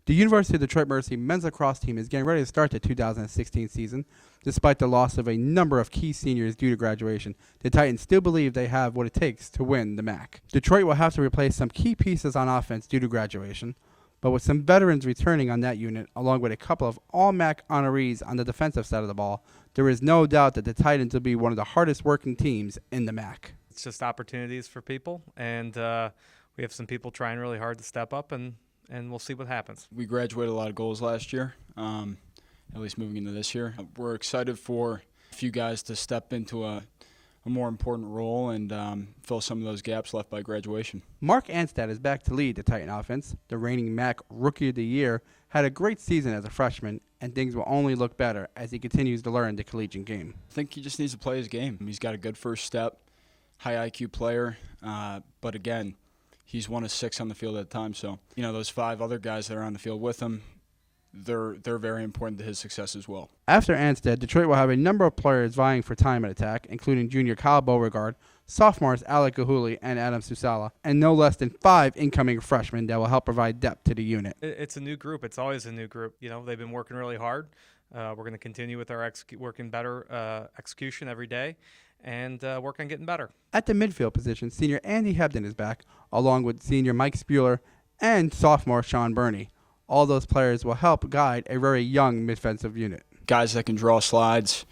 The University of Detroit Mercy men's lacrosse team is getting ready to start the 2016 season. Despite the loss of a number of key seniors due to graduation, the Titans still believe they have what it takes to win the MAC. Detroit will have to replace some key pieces on offense due to graduation, but with some veterans returning on that unit, along with a couple of all-MAC honorees on the defensive side of the ball, there is no doubt that the Titans will be one of the hardest working teams in the MAC. It's just opportunities for people, and we have some people trying really hard to step up, and we'll see what happens. We graduated a lot of goals last year, at least moving into this year. We're excited for a few guys to step into a more important role and fill some of those gaps left by graduation. Mark Anstad is back to lead the Titan offense. The reigning MAC Rookie of the Year had a great season as a freshman, and things will only look better as he continues to learn the collegiate game. I think he just needs to play his game. He's got a good first step, high IQ player, but again, he's one of 6 on the field at a time. So, those 5 other guys that are on the field with him, they're very important to his success as well. After Anstead, Detroit will have a number of players vying for time at attack, including junior Kyle Beauregard, sophomores Alec Gahuli and Adam Susala, and no less than 5 incoming freshmen that will help provide depth to the unit. It's a new group. It's always a new group. They've been working really hard. We're going to continue with our working better execution every day and work on getting better. At the midfield position, senior Andy Hebden is back, along with senior Mike Spuler and sophomore Sean Burney. All those players will help guide a very young defensive unit. Guys that can draw slides,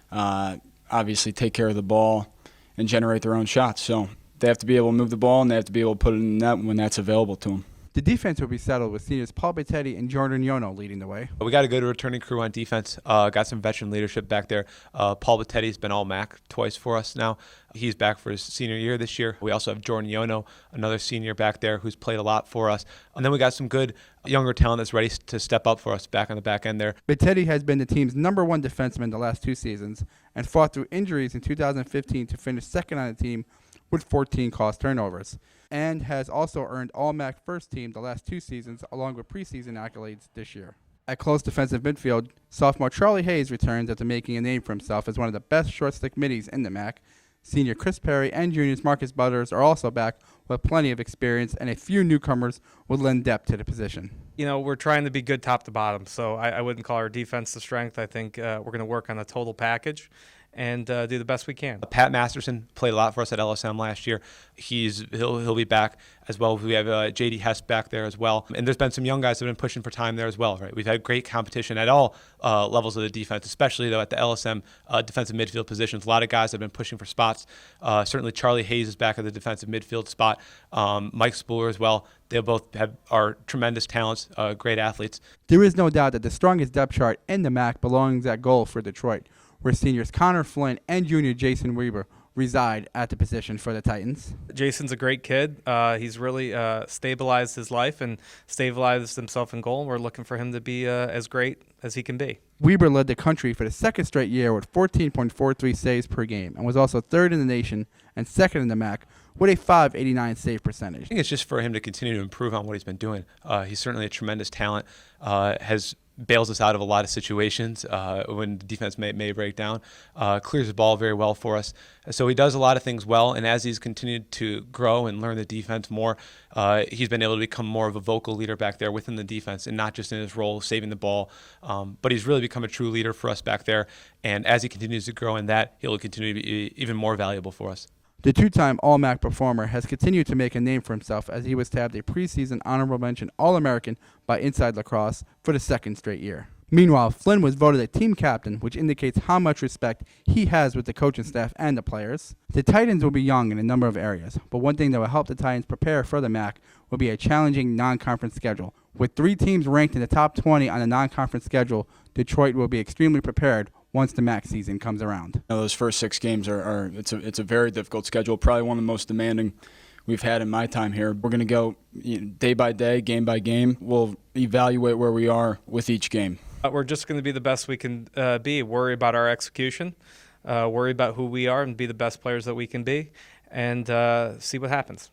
obviously take care of the ball, and generate their own shots. So they have to be able to move the ball, and they have to be able to put it in the net when that's available to them. The defense will be settled with seniors Paul Bettetti and Jordan Yono leading the way. We got a good returning crew on defense. Got some veteran leadership back there. Paul Bettetti's been all MAC twice for us now. He's back for his senior year this year. We also have Jordan Yono, another senior back there who's played a lot for us. And then we got some good younger talent that's ready to step up for us back on the back end there. Bettetti has been the team's #1 defenseman the last 2 seasons and fought through injuries in 2015 to finish second on the team with 14 caused turnovers, and has also earned All-MAC first team the last 2 seasons, along with preseason accolades this year. At close defensive midfield, sophomore Charlie Hayes returns after making a name for himself as one of the best short-stick middies in the MAC. Senior Chris Perry and juniors Marcus Butters are also back with plenty of experience, and a few newcomers will lend depth to the position. We're trying to be good top to bottom, so I wouldn't call our defense the strength. I think we're going to work on the total package and do the best we can. Pat Masterson played a lot for us at LSM last year. He'll be back as well. We have J.D. Hess back there as well. And there's been some young guys that have been pushing for time there as well, right? We've had great competition at all levels of the defense, especially, though, at the LSM defensive midfield positions. A lot of guys have been pushing for spots. Certainly Charlie Hayes is back at the defensive midfield spot. Mike Spooler as well. They both are tremendous talents, great athletes. There is no doubt that the strongest depth chart in the MAC belongs at goal for Detroit, where seniors Connor Flynn and junior Jason Weber reside at the position for the Titans. Jason's a great kid. He's really stabilized his life and stabilized himself in goal. We're looking for him to be as great as he can be. Weber led the country for the 2nd straight year with 14.43 saves per game and was also 3rd in the nation and 2nd in the MAC with a .589 save percentage. I think it's just for him to continue to improve on what he's been doing. He's certainly a tremendous talent, bails us out of a lot of situations when the defense may break down, clears the ball very well for us. So he does a lot of things well, and as he's continued to grow and learn the defense more, he's been able to become more of a vocal leader back there within the defense and not just in his role saving the ball. But he's really become a true leader for us back there, and as he continues to grow in that, he'll continue to be even more valuable for us. The 2-time All-MAC performer has continued to make a name for himself as he was tabbed a preseason honorable mention All-American by Inside Lacrosse for the 2nd straight year. Meanwhile, Flynn was voted a team captain, which indicates how much respect he has with the coaching staff and the players. The Titans will be young in a number of areas, but one thing that will help the Titans prepare for the MAC will be a challenging non-conference schedule. With 3 teams ranked in the top 20 on the non-conference schedule, Detroit will be extremely prepared once the MAC season comes around. Those first 6 games it's a very difficult schedule, probably one of the most demanding we've had in my time here. We're going to go day by day, game by game. We'll evaluate where we are with each game. We're just going to be the best we can be, worry about our execution, worry about who we are and be the best players that we can be, and see what happens.